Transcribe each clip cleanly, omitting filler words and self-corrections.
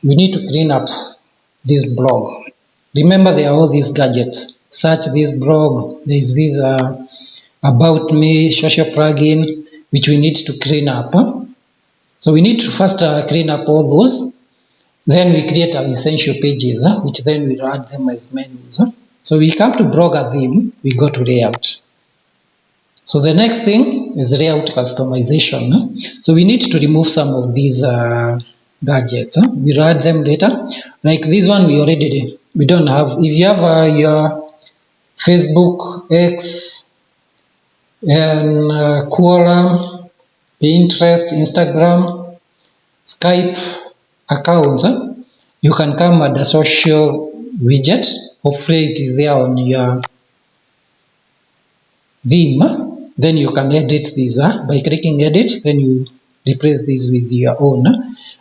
we need to clean up this blog. Remember, there are all these gadgets. Search this blog. There is this about me social plugin which we need to clean up. So we need to first clean up all those. Then we create our essential pages, which then we'll add them as menus. So we come to blogger theme, we go to layout. So the next thing is layout customization. So we need to remove some of these gadgets. We'll add them later. Like this one, we don't have. If you have your Facebook, X, and Quora, Pinterest, Instagram, Skype accounts, you can come at the social widget. Hopefully it is there on your theme. Then you can edit these by clicking edit. Then you replace these with your own.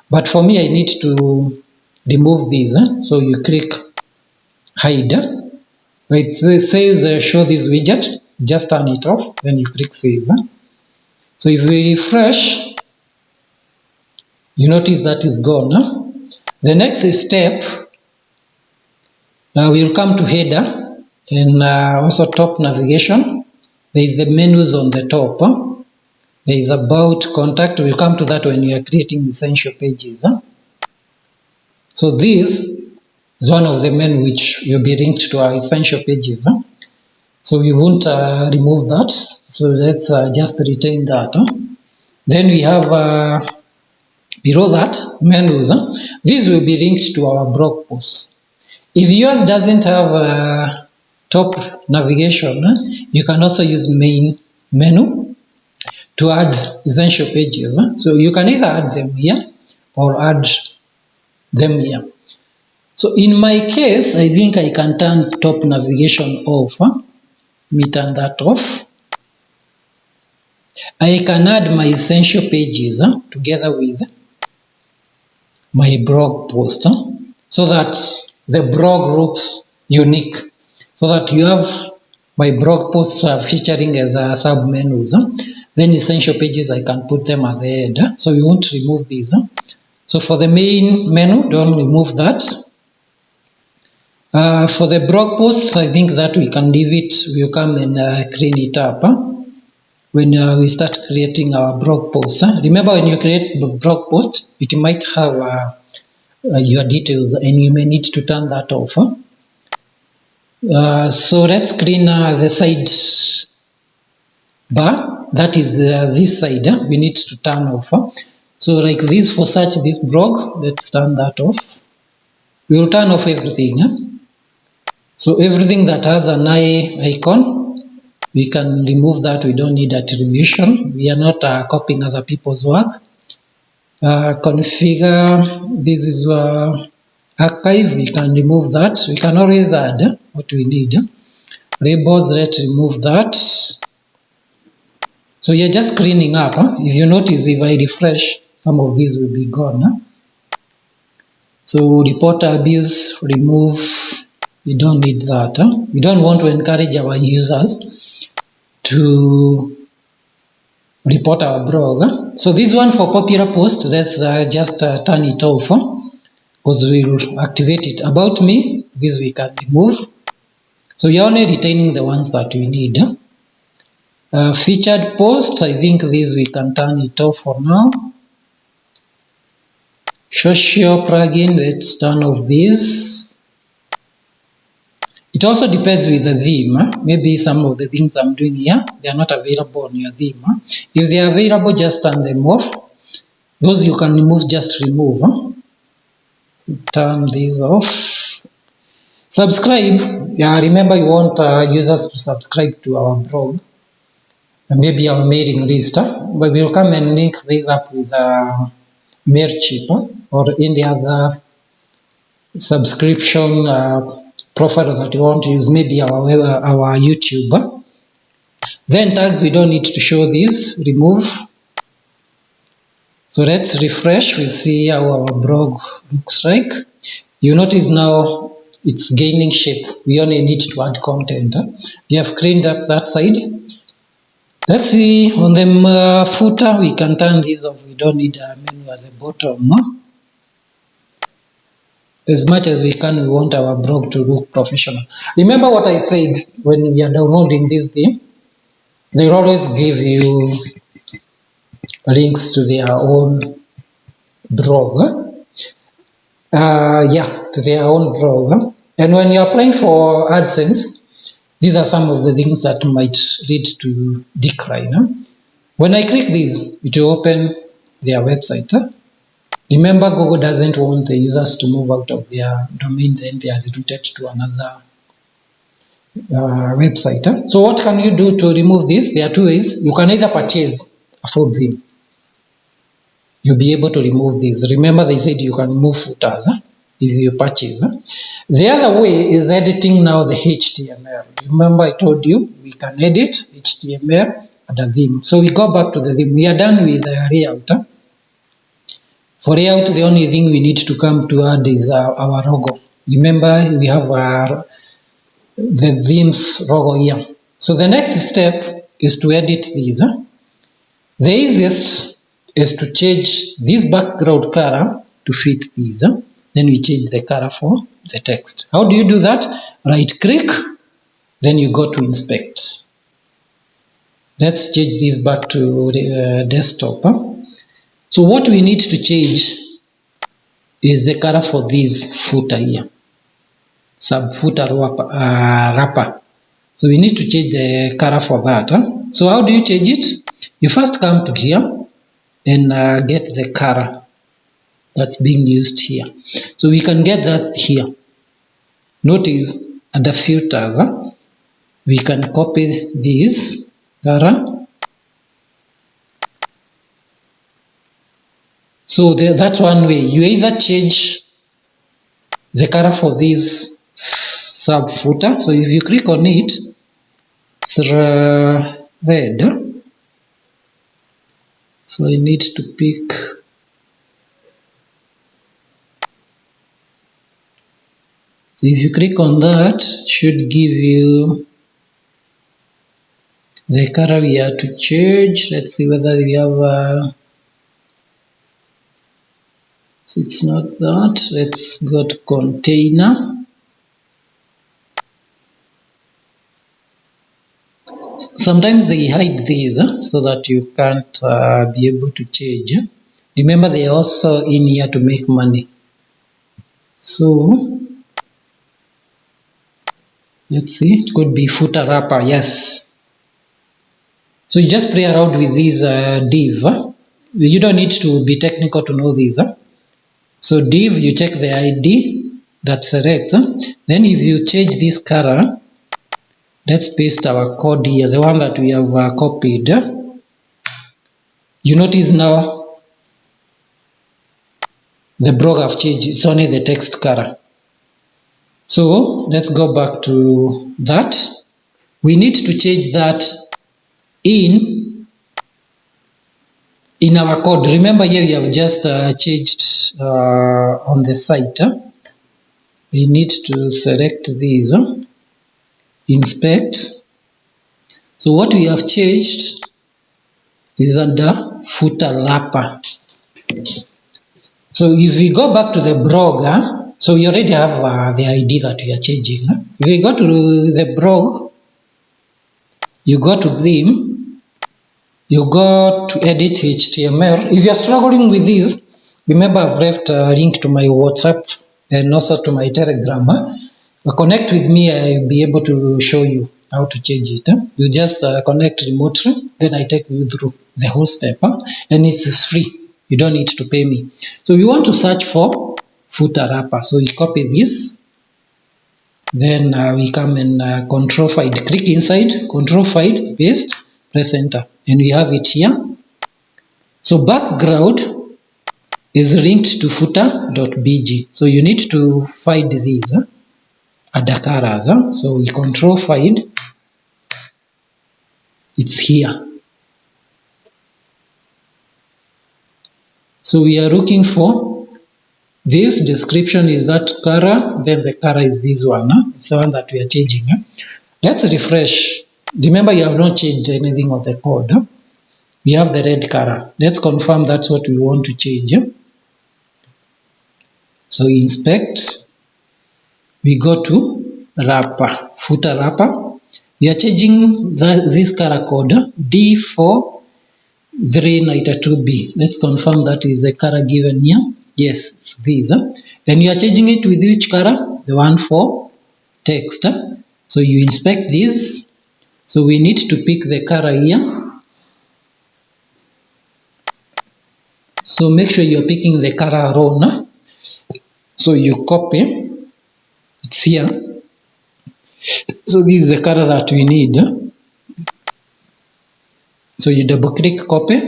But for me, I need to remove these. So you click hide. It says show this widget. Just turn it off. Then you click save. So if we refresh, you notice that is gone. The next step, we'll come to header and also top navigation. There is the menus on the top. There is about, contact. We'll come to that when you are creating essential pages. So this is one of the menus which will be linked to our essential pages. So we won't remove that. So let's just retain that. Then we have below that menus. These will be linked to our blog posts. If yours doesn't have top navigation, you can also use main menu to add essential pages. So you can either add them here or add them here. So in my case, I think I can turn top navigation off. Let me turn that off. I can add my essential pages together with my blog post so that the blog looks unique. So that you have my blog posts featuring as sub menus. Then essential pages, I can put them at the end. So we won't remove these. So for the main menu, don't remove that. For the blog posts, I think that we can leave it. We'll come and clean it up when we start creating our blog posts. Remember, when you create the blog post, it might have your details and you may need to turn that off. So let's clean the side bar, that is this side, we need to turn off. So like this, for search this blog, let's turn that off. We will turn off everything. So everything that has an eye icon, we can remove that. We don't need attribution. We are not copying other people's work. Configure, this is archive, we can remove that. We can always add what we need. Labels, let's remove that. So you're just cleaning up. If you notice, if I refresh, some of these will be gone. So report abuse, remove. We don't need that. We don't want to encourage our users to report our blog. So this one for popular posts, let's just turn it off because we will activate it. About me, this we can remove. So you're only retaining the ones that we need. Featured posts, I think this we can turn it off for now. Social plugin, let's turn off this. It also depends with the theme. Maybe some of the things I'm doing here, they are not available on your theme. If they are available, just turn them off. Those you can remove, just remove. Turn these off. Subscribe. Yeah, remember you want users to subscribe to our blog. And maybe our mailing list. But we'll come and link this up with MailChimp or any other subscription profile that you want to use, maybe our YouTube. Then tags, we don't need to show this, remove. So let's refresh, we'll see how our blog looks like. You notice now it's gaining shape. We only need to add content. We have cleaned up that side. Let's see, on the footer, we can turn this off. We don't need a menu at the bottom. as much as we can, we want our blog to look professional. Remember what I said when you are downloading this thing? They always give you links to their own blog. To their own blog. And when you're applying for AdSense, these are some of the things that might lead to decline. When I click this, it will open their website. Remember, Google doesn't want the users to move out of their domain, then they are routed to another website. So what can you do to remove this? There are two ways. You can either purchase a full theme. You'll be able to remove this. Remember, they said you can remove footers if you purchase. The other way is editing now the HTML. Remember, I told you we can edit HTML and a theme. So we go back to the theme. We are done with the layout. For layout, the only thing we need to come to add is our logo. Remember, we have the theme's logo here. So the next step is to edit these. The easiest is to change this background color to fit these. Then we change the color for the text. How do you do that? Right click, then you go to inspect. Let's change this back to the desktop. So what we need to change is the color for this footer here. Sub-footer wrapper. So we need to change the color for that. So how do you change it? You first come to here and get the color that's being used here. So we can get that here. Notice under filters, we can copy this color. So that's one way. You either change the color for this sub footer. So if you click on it, it's red. So I need to pick if you click on that, it should give you the color we have to change. Let's see whether we have so it's not that. Let's go to container. Sometimes they hide these so that you can't be able to change. Remember, they are also in here to make money. So let's see, it could be footer wrapper, yes. So you just play around with these div. You don't need to be technical to know these. So div, you check the ID that selects. Then if you change this color, let's paste our code here, the one that we have copied. You notice now the blog have changed, it's only the text color. So let's go back to that. We need to change that in our code. Remember here we have just changed on the site. We need to select these, inspect. So what we have changed is under footer wrapper. So if we go back to the blog, so we already have the ID that we are changing. If we go to the blog, you go to theme, you go to edit HTML. If you are struggling with this, remember I've left a link to my WhatsApp and also to my Telegram. Connect with me, I'll be able to show you how to change it. You just connect remotely, then I take you through the whole step, and it's free. You don't need to pay me. So we want to search for footer wrapper. So we copy this, then we come and control-find, click inside, control-find, paste, press enter, and we have it here. So background is linked to footer.bg. So you need to find these other colors. So we control-find, it's here. So we are looking for this description is that color, then the color is this one. It's the one that we are changing. Let's refresh. Remember, you have not changed anything of the code. We have the red color. Let's confirm that's what we want to change. So inspect, we go to wrapper, footer wrapper. We are changing this color code D43992B. Let's confirm that is the color given here. Yes, it's this. Then you are changing it with which color? The one for text. So you inspect this. So we need to pick the color here. So make sure you're picking the color wrong. So you copy. It's here. So this is the color that we need. So you double click copy.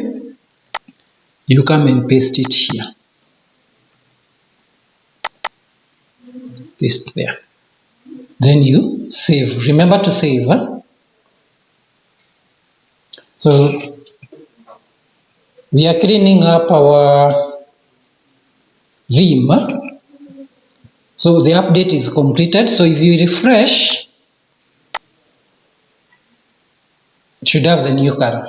You come and paste it here. Paste there. Then you save. Remember to save. So we are cleaning up our theme. So the update is completed. So if you refresh, it should have the new color.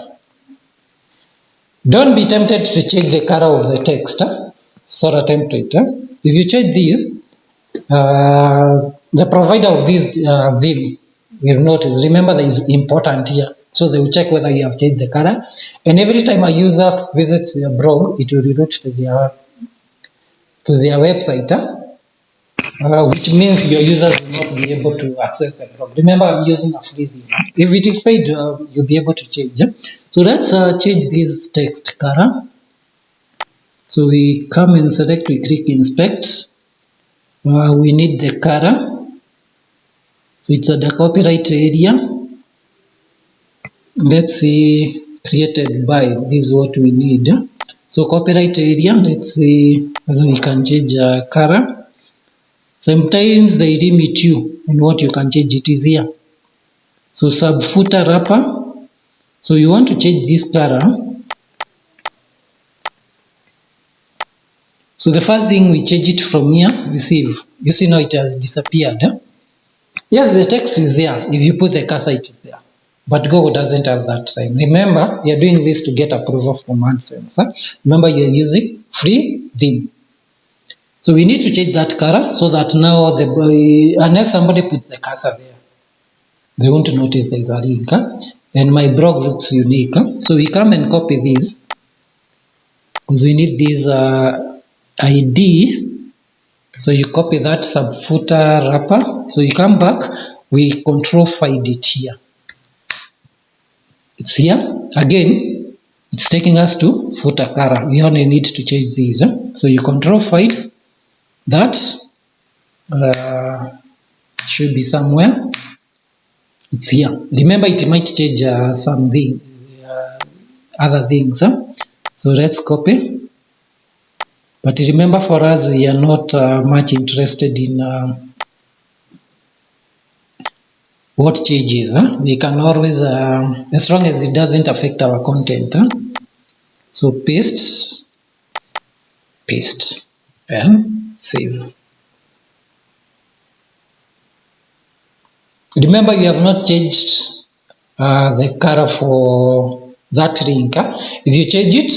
Don't be tempted to change the color of the text. Sort of template. If you change this, the provider of this theme will notice. Remember, that is important here. So they will check whether you have changed the color. And every time a user visits your blog, it will reroute to their website, which means your users will not be able to access the blog. Remember, I'm using a free theme. If it is paid, you'll be able to change. So let's change this text color. So we come and select, we click inspect. We need the color. So it's at the copyright area. Let's see, created by, this is what we need. So copyright area, let's see whether we can change color. Sometimes they limit you in what you can change. It is here. So sub footer wrapper. So you want to change this color. So the first thing we change it from here, receive. You see now it has disappeared. Yes, the text is there. If you put the cursor, it is there. But Google doesn't have that time. Remember, you're doing this to get approval from AdSense. Remember, you're using free theme. So we need to change that color so that now, unless somebody puts the cursor there, they won't notice there is a link. And my blog looks unique. So we come and copy this because we need this ID. So you copy that sub footer wrapper. So you come back, we control find it here. It's here. Again, it's taking us to footer color. We only need to change these. So you control find that. Should be somewhere. It's here. Remember, it might change something, other things. So let's copy. But remember, for us, we are not much interested in what changes. We can always, as long as it doesn't affect our content. So paste, and save. Remember, you have not changed the color for that link. If you change it,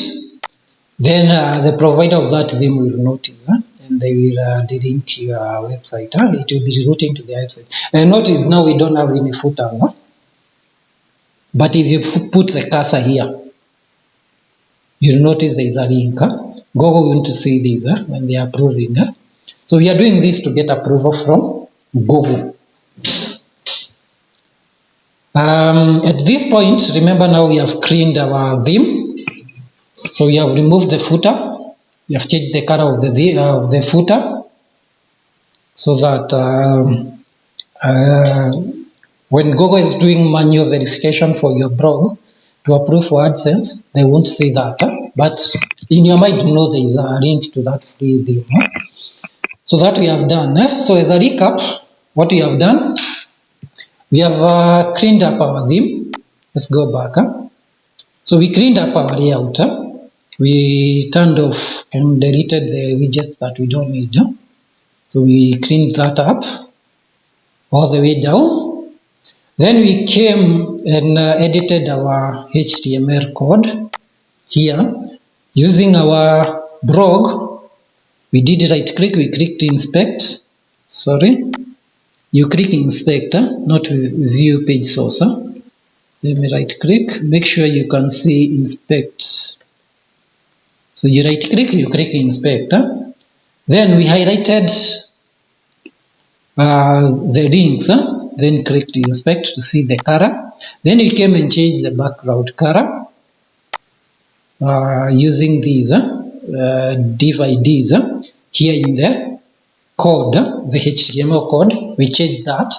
then the provider of that theme will notice, and they will delink your website. It will be routing to the website. And notice now we don't have any footers. But if you put the cursor here, you'll notice there is a link. Google won't see this when they are approving. So we are doing this to get approval from Google. At this point, remember now we have cleaned our theme. So we have removed the footer. We have changed the color of the footer so that when Google is doing manual verification for your blog to approve for AdSense, they won't see that. But in your mind, you know there is a link to that free theme. So that we have done. So as a recap, what we have done, we have cleaned up our theme. Let's go back. So we cleaned up our layout. We turned off and deleted the widgets that we don't need. So we cleaned that up all the way down. Then we came and edited our HTML code here. Using our blog, We did right click, we clicked inspect. Sorry, you click inspect, not view page source. Let me right click, make sure you can see inspect. So you right click, you click inspect. Then we highlighted the links, then click to inspect to see the color. Then we came and changed the background color using these div IDs here in the code, the HTML code. We changed that.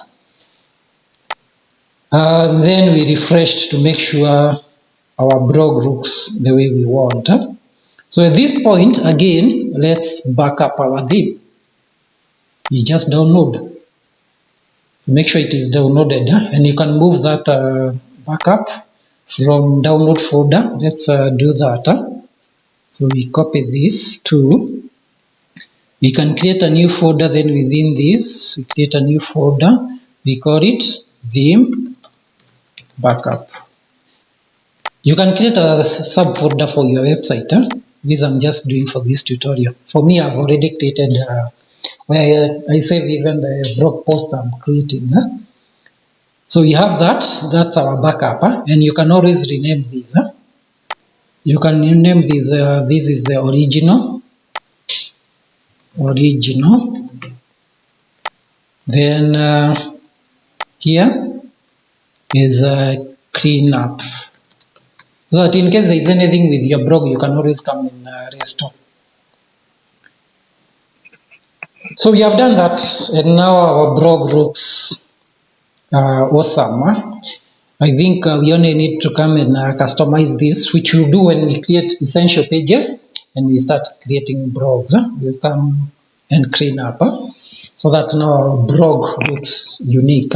Then we refreshed to make sure our blog looks the way we want. So at this point, again, let's back up our theme. You just download. So make sure it is downloaded, and you can move that backup from download folder. Let's do that. So we copy this too. We can create a new folder, then within this, we create a new folder. We call it theme backup. You can create a subfolder for your website. This I'm just doing for this tutorial. For me, I've already created where I save even the blog post I'm creating. So we have that. That's our backup, and you can always rename these. You can rename these. This is the original. Then here is cleanup. So that in case there is anything with your blog, you can always come and restore. So we have done that, and now our blog looks awesome. I think we only need to come and customize this, which we'll do when we create essential pages and we start creating blogs. We'll come and clean up so that now our blog looks unique.